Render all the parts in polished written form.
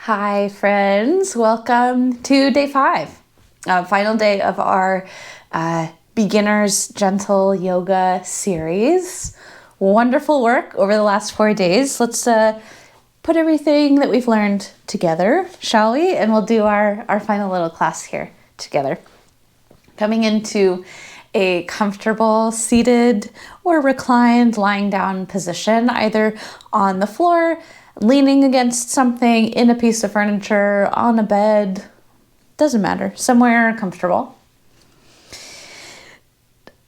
Hi, friends. Welcome to day 5, final day of our beginner's gentle yoga series. Wonderful work over the last 4 days. Let's put everything that we've learned together, shall we? And we'll do our final little class here together. Coming into a comfortable seated or reclined lying down position, either on the floor, leaning against something, in a piece of furniture, on a bed, doesn't matter, somewhere comfortable.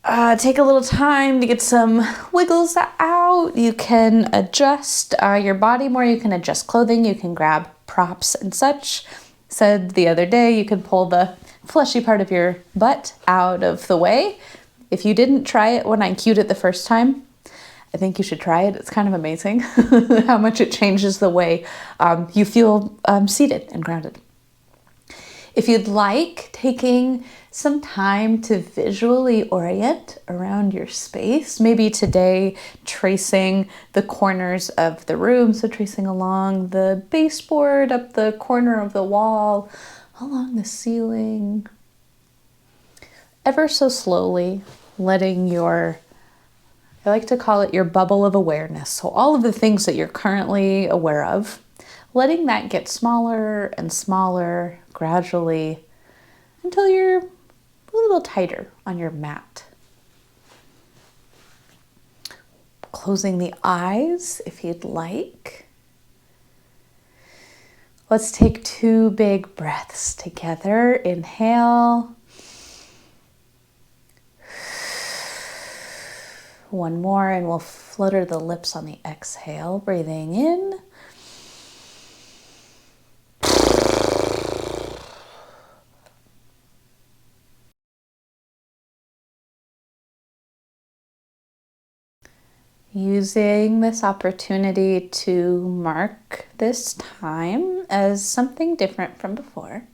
Take a little time to get some wiggles out. You can adjust your body more, you can adjust clothing, you can grab props and such. Said the other day, you could pull the fleshy part of your butt out of the way. If you didn't try it when I cued it the first time, I think you should try it. It's kind of amazing how much it changes the way you feel seated and grounded. If you'd like, taking some time to visually orient around your space, maybe today tracing the corners of the room, so tracing along the baseboard, up the corner of the wall, along the ceiling, ever so slowly letting I like to call it your bubble of awareness. So all of the things that you're currently aware of, letting that get smaller and smaller gradually until you're a little tighter on your mat. Closing the eyes if you'd like. Let's take 2 big breaths together. Inhale. One more, and we'll flutter the lips on the exhale. Breathing in. Using this opportunity to mark this time as something different from before.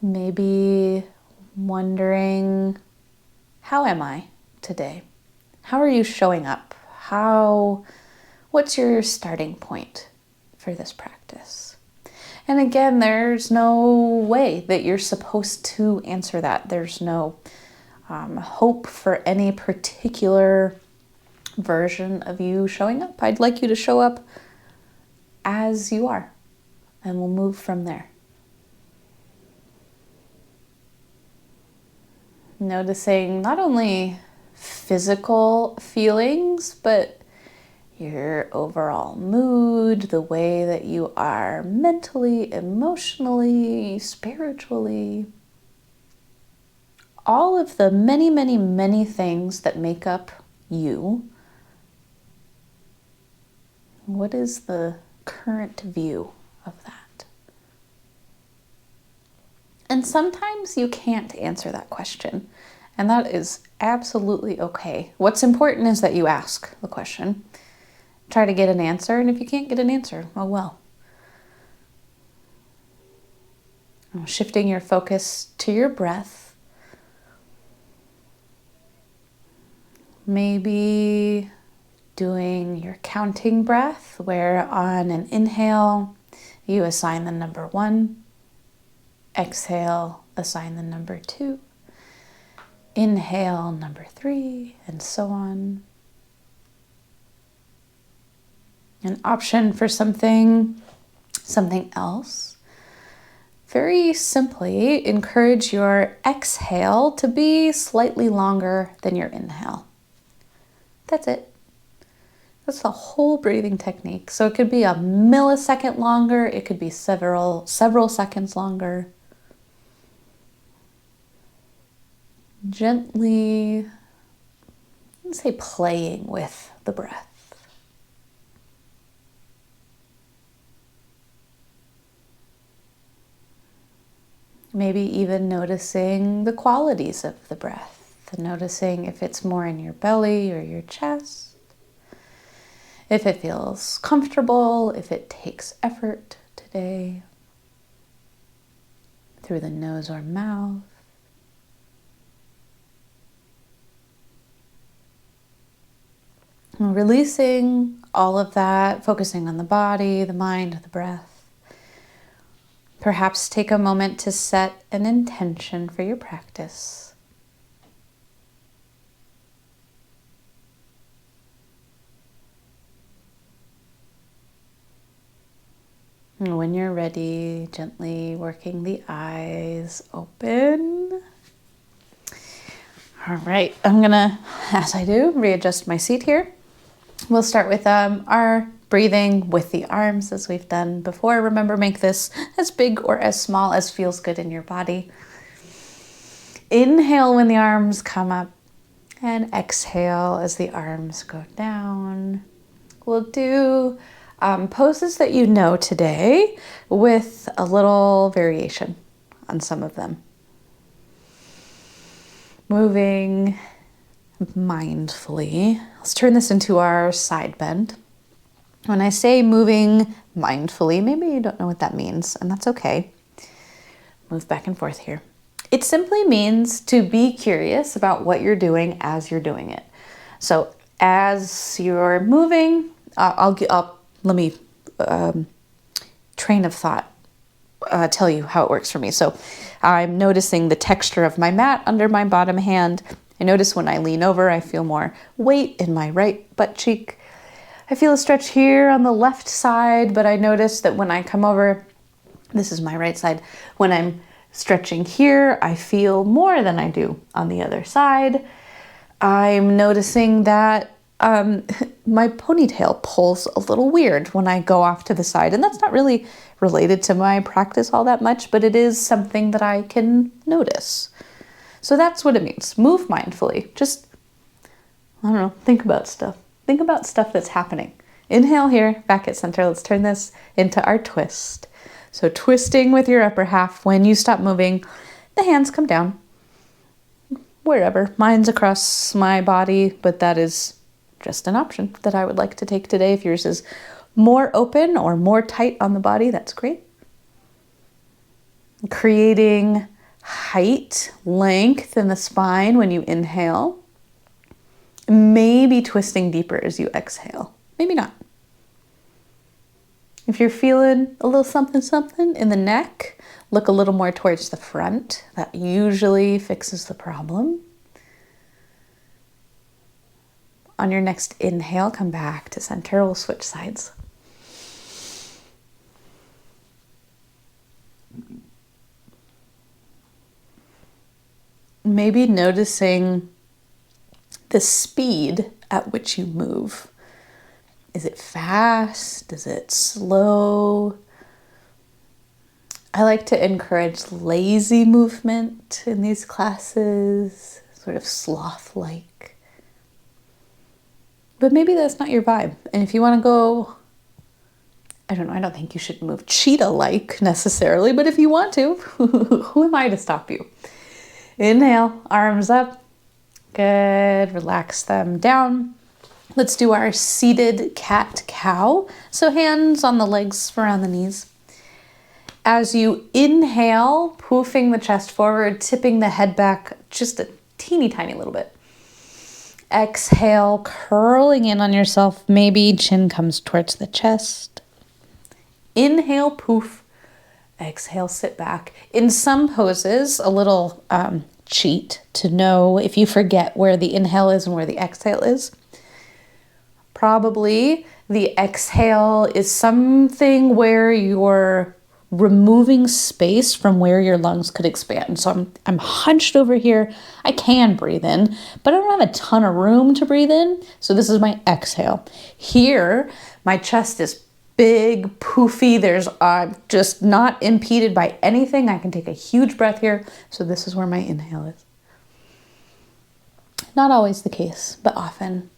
Maybe wondering, how am I today? How are you showing up? What's your starting point for this practice? And again, there's no way that you're supposed to answer that. There's no hope for any particular version of you showing up. I'd like you to show up as you are, and we'll move from there. Noticing not only physical feelings, but your overall mood, the way that you are mentally, emotionally, spiritually. All of the many, many, many things that make up you. What is the current view of that? And sometimes you can't answer that question, and that is absolutely okay. What's important is that you ask the question. Try to get an answer, and if you can't get an answer, oh well. Shifting your focus to your breath. Maybe doing your counting breath, where on an inhale, you assign the number 1. Exhale, assign the number 2. Inhale, number 3, and so on. An option for something else. Very simply, encourage your exhale to be slightly longer than your inhale. That's it. That's the whole breathing technique. So it could be a millisecond longer, it could be several seconds longer. Gently, let's say, playing with the breath. Maybe even noticing the qualities of the breath, noticing if it's more in your belly or your chest, if it feels comfortable, if it takes effort today, through the nose or mouth. Releasing all of that, focusing on the body, the mind, the breath. Perhaps take a moment to set an intention for your practice. And when you're ready, gently working the eyes open. All right, I'm gonna, as I do, readjust my seat here. We'll start with our breathing with the arms as we've done before. Remember, make this as big or as small as feels good in your body. Inhale when the arms come up and exhale as the arms go down. We'll do poses that you know today with a little variation on some of them. Moving mindfully. Let's turn this into our side bend. When I say moving mindfully, maybe you don't know what that means, and that's okay. Move back and forth here. It simply means to be curious about what you're doing as you're doing it. So as you're moving, let me train of thought tell you how it works for me. So I'm noticing the texture of my mat under my bottom hand. I notice when I lean over, I feel more weight in my right butt cheek. I feel a stretch here on the left side, but I notice that when I come over, this is my right side, when I'm stretching here, I feel more than I do on the other side. I'm noticing that my ponytail pulls a little weird when I go off to the side, and that's not really related to my practice all that much, but it is something that I can notice. So that's what it means. Move mindfully. Just, I don't know, think about stuff. Think about stuff that's happening. Inhale here, back at center. Let's turn this into our twist. So twisting with your upper half. When you stop moving, the hands come down. Wherever. Mine's across my body, but that is just an option that I would like to take today. If yours is more open or more tight on the body, that's great. Creating height, length in the spine when you inhale. Maybe twisting deeper as you exhale. Maybe not. If you're feeling a little something something in the neck, look a little more towards the front. That usually fixes the problem. On your next inhale, come back to center. We'll switch sides. Maybe noticing the speed at which you move. Is it fast? Is it slow? I like to encourage lazy movement in these classes, sort of sloth-like. But maybe that's not your vibe. And if you want to go, I don't know, I don't think you should move cheetah-like necessarily, but if you want to, who am I to stop you? Inhale, arms up. Good, relax them down. Let's do our seated cat-cow. So hands on the legs around the knees. As you inhale, poofing the chest forward, tipping the head back just a teeny tiny little bit. Exhale, curling in on yourself. Maybe chin comes towards the chest. Inhale, poof. Exhale, sit back. In some poses, a little cheat to know if you forget where the inhale is and where the exhale is. Probably the exhale is something where you're removing space from where your lungs could expand. So I'm hunched over here. I can breathe in, but I don't have a ton of room to breathe in. So this is my exhale. Here, my chest is big, poofy. There's just not impeded by anything. I can take a huge breath here. So this is where my inhale is. Not always the case, but often.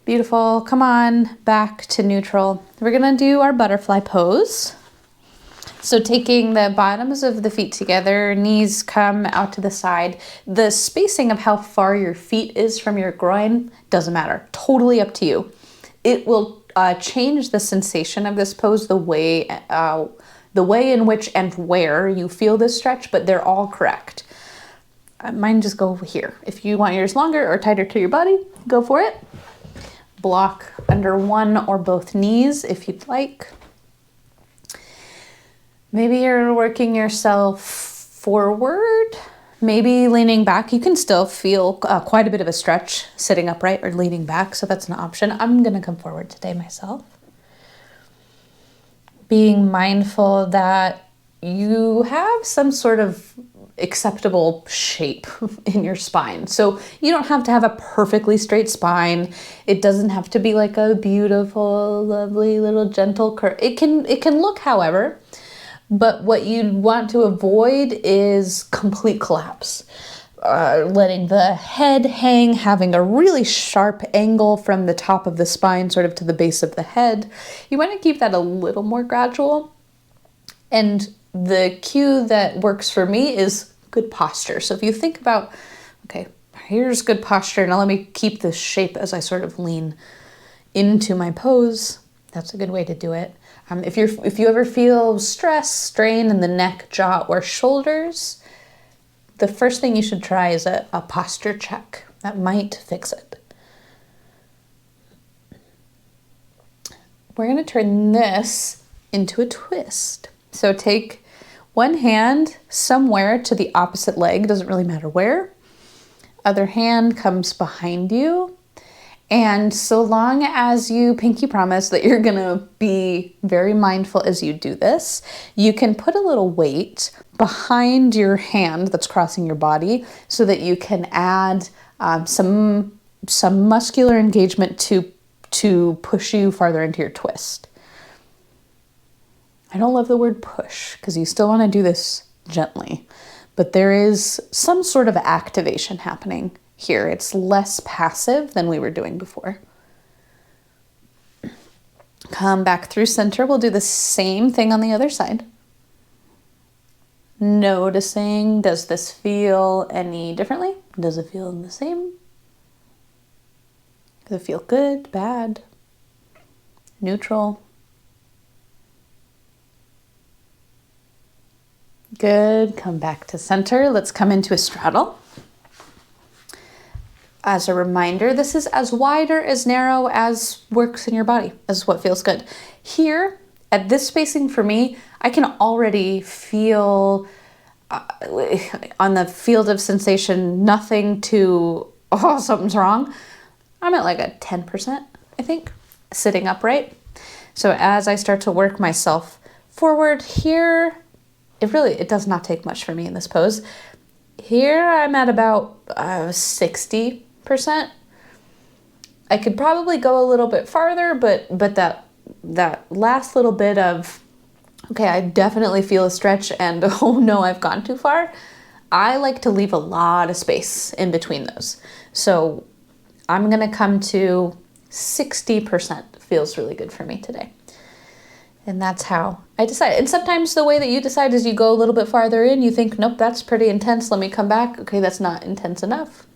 Beautiful. Come on, back to neutral. We're gonna do our butterfly pose. So taking the bottoms of the feet together, knees come out to the side. The spacing of how far your feet is from your groin doesn't matter. Totally up to you. It will change the sensation of this pose, the way in which and where you feel this stretch, but they're all correct. Mine just go over here. If you want yours longer or tighter to your body, go for it. block under one or both knees if you'd like. Maybe you're working yourself forward, maybe leaning back. You can still feel quite a bit of a stretch sitting upright or leaning back, so that's an option. I'm gonna come forward today myself. Being mindful that you have some sort of acceptable shape in your spine. So you don't have to have a perfectly straight spine. It doesn't have to be like a beautiful, lovely little gentle curve. It can look however, but what you want to avoid is complete collapse. Letting the head hang, having a really sharp angle from the top of the spine sort of to the base of the head. You want to keep that a little more gradual. And the cue that works for me is good posture. So if you think about, okay, here's good posture. Now let me keep this shape as I sort of lean into my pose. That's a good way to do it. If you ever feel stress, strain in the neck, jaw, or shoulders, the first thing you should try is a posture check. That might fix it. We're going to turn this into a twist. So take one hand somewhere to the opposite leg, doesn't really matter where. Other hand comes behind you. And so long as you pinky promise that you're gonna be very mindful as you do this, you can put a little weight behind your hand that's crossing your body so that you can add some muscular engagement to push you farther into your twist. I don't love the word push because you still want to do this gently, but there is some sort of activation happening here. It's less passive than we were doing before. Come back through center. We'll do the same thing on the other side. Noticing, does this feel any differently? Does it feel the same? Does it feel good, bad, neutral? Good. Come back to center. Let's come into a straddle. As a reminder, this is as wide or as narrow as works in your body, as what feels good. Here, at this spacing for me, I can already feel on the field of sensation, nothing to, oh, something's wrong. I'm at like a 10%, I think, sitting upright. So as I start to work myself forward here, it does not take much for me in this pose. Here I'm at about 60%. I could probably go a little bit farther, but that last little bit of, okay, I definitely feel a stretch and oh no, I've gone too far. I like to leave a lot of space in between those. So I'm gonna come to 60% feels really good for me today. And that's how I decide. And sometimes the way that you decide is you go a little bit farther in, you think, nope, that's pretty intense, let me come back. Okay, that's not intense enough.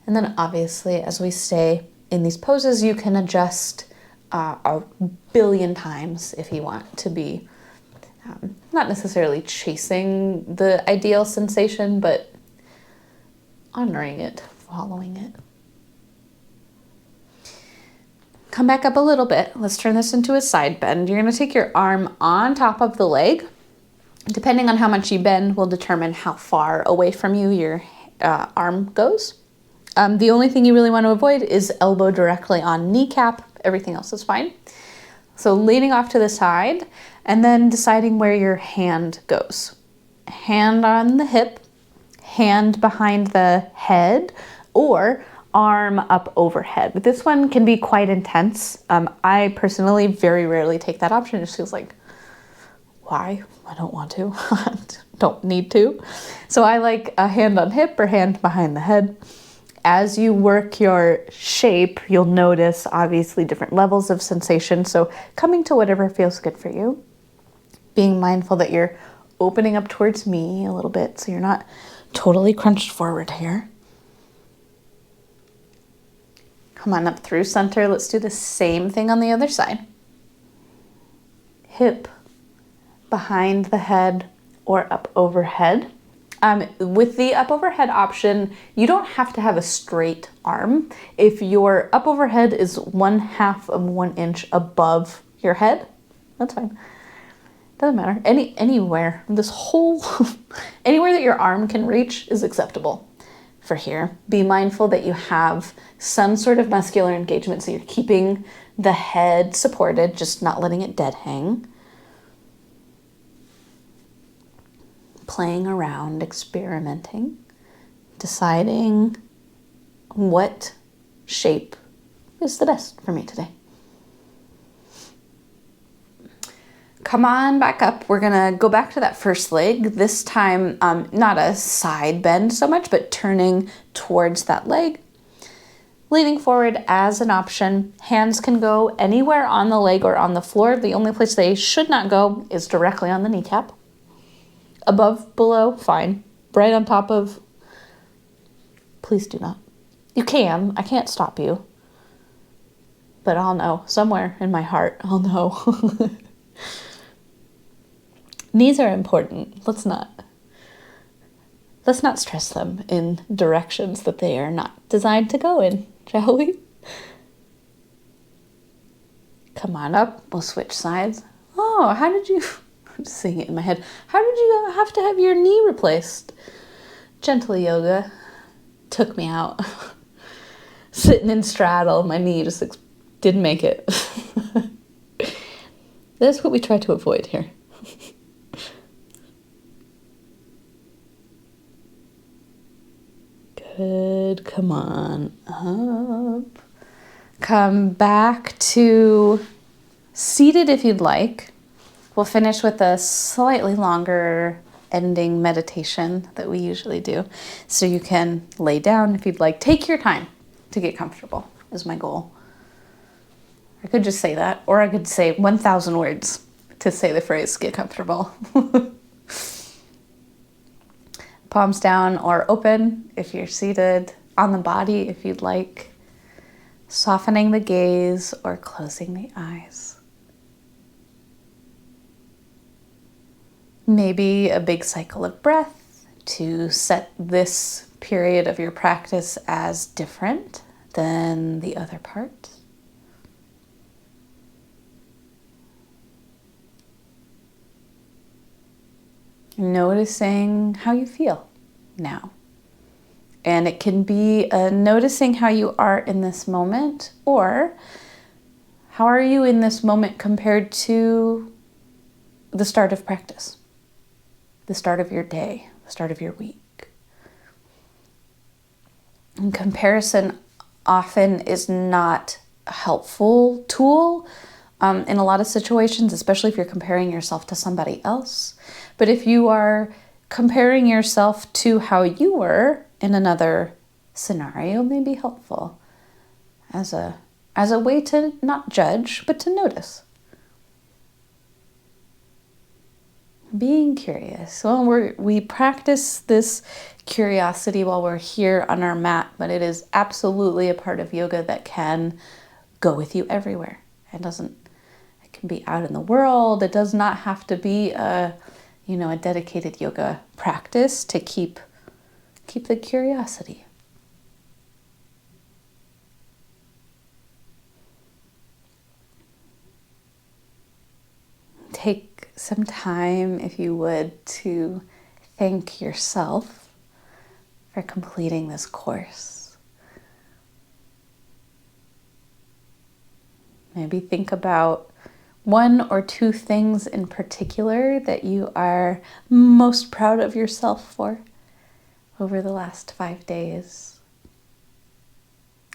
And then obviously, as we stay in these poses, you can adjust a billion times if you want to be not necessarily chasing the ideal sensation, but honoring it, following it. Come back up a little bit. Let's turn this into a side bend. You're going to take your arm on top of the leg. Depending on how much you bend will determine how far away from you your arm goes. The only thing you really want to avoid is elbow directly on kneecap. Everything else is fine. So leaning off to the side and then deciding where your hand goes. Hand on the hip, hand behind the head, or arm up overhead. But this one can be quite intense. I personally very rarely take that option. It just feels like, why? I don't want to. Don't need to. So I like a hand on hip or hand behind the head. As you work your shape, you'll notice obviously different levels of sensation. So coming to whatever feels good for you. Being mindful that you're opening up towards me a little bit so you're not totally crunched forward here. Come on up through center. Let's do the same thing on the other side. Hip behind the head or up overhead. With the up overhead option, you don't have to have a straight arm. If your up overhead is 1/2 of 1 inch above your head, that's fine. Doesn't matter. Anywhere, this whole, anywhere that your arm can reach is acceptable for here. Be mindful that you have some sort of muscular engagement, so you're keeping the head supported, just not letting it dead hang. Playing around, experimenting, deciding what shape is the best for me today. Come on back up. We're gonna go back to that first leg. This time, not a side bend so much, but turning towards that leg. Leaning forward as an option. Hands can go anywhere on the leg or on the floor. The only place they should not go is directly on the kneecap. Above, below, fine. Right on top of, please do not. You can, I can't stop you. But I'll know, somewhere in my heart, I'll know. Knees are important. Let's not stress them in directions that they are not designed to go in, shall we? Come on up, we'll switch sides. Oh, how did you... I'm just saying it in my head. How did you have to have your knee replaced? Gentle yoga took me out. Sitting in straddle, my knee just didn't make it. That's what we try to avoid here. Good, come on up. Come back to seated if you'd like. We'll finish with a slightly longer ending meditation that we usually do. So you can lay down if you'd like. Take your time to get comfortable is my goal. I could just say that, or I could say 1,000 words to say the phrase, get comfortable. Palms down or open if you're seated, on the body if you'd like. Softening the gaze or closing the eyes. Maybe a big cycle of breath to set this period of your practice as different than the other part. Noticing how you feel now. And it can be noticing how you are in this moment, or how are you in this moment compared to the start of practice, the start of your day, the start of your week. And comparison often is not a helpful tool in a lot of situations, especially if you're comparing yourself to somebody else. But if you are comparing yourself to how you were in another scenario, may be helpful as a way to not judge, but to notice. Being curious. Well, we practice this curiosity while we're here on our mat, but it is absolutely a part of yoga that can go with you everywhere. It can be out in the world. It does not have to be a dedicated yoga practice to keep the curiosity. Take some time, if you would, to thank yourself for completing this course. Maybe think about 1 or 2 things in particular that you are most proud of yourself for over the last 5 days.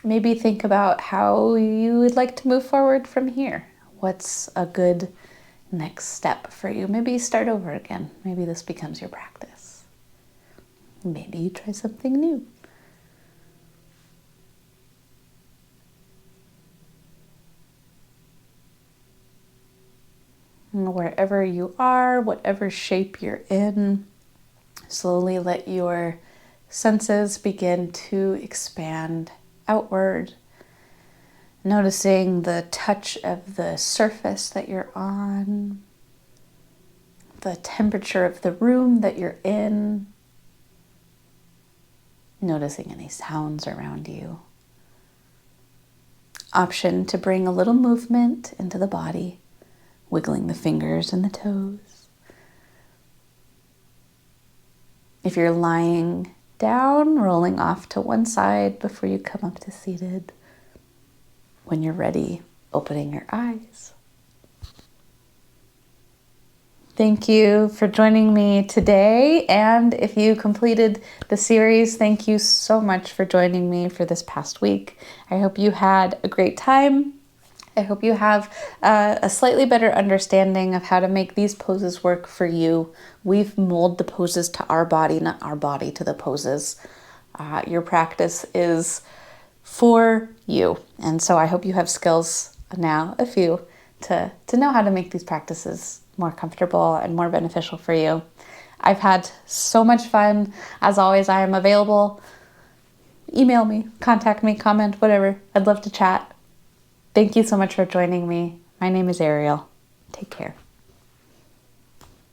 Maybe think about how you would like to move forward from here. What's a good next step for you? Maybe start over again. Maybe this becomes your practice. Maybe you try something new. And wherever you are, whatever shape you're in, slowly let your senses begin to expand outward, noticing the touch of the surface that you're on, the temperature of the room that you're in, noticing any sounds around you. Option to bring a little movement into the body, wiggling the fingers and the toes. If you're lying down, rolling off to one side before you come up to seated. When you're ready, opening your eyes. Thank you for joining me today. And if you completed the series, thank you so much for joining me for this past week. I hope you had a great time. I hope you have a slightly better understanding of how to make these poses work for you. We've molded the poses to our body, not our body to the poses. Your practice is for you. And so I hope you have skills now, a few, to know how to make these practices more comfortable and more beneficial for you. I've had so much fun. As always, I am available. Email me, contact me, comment, whatever. I'd love to chat. Thank you so much for joining me. My name is Ariel. Take care.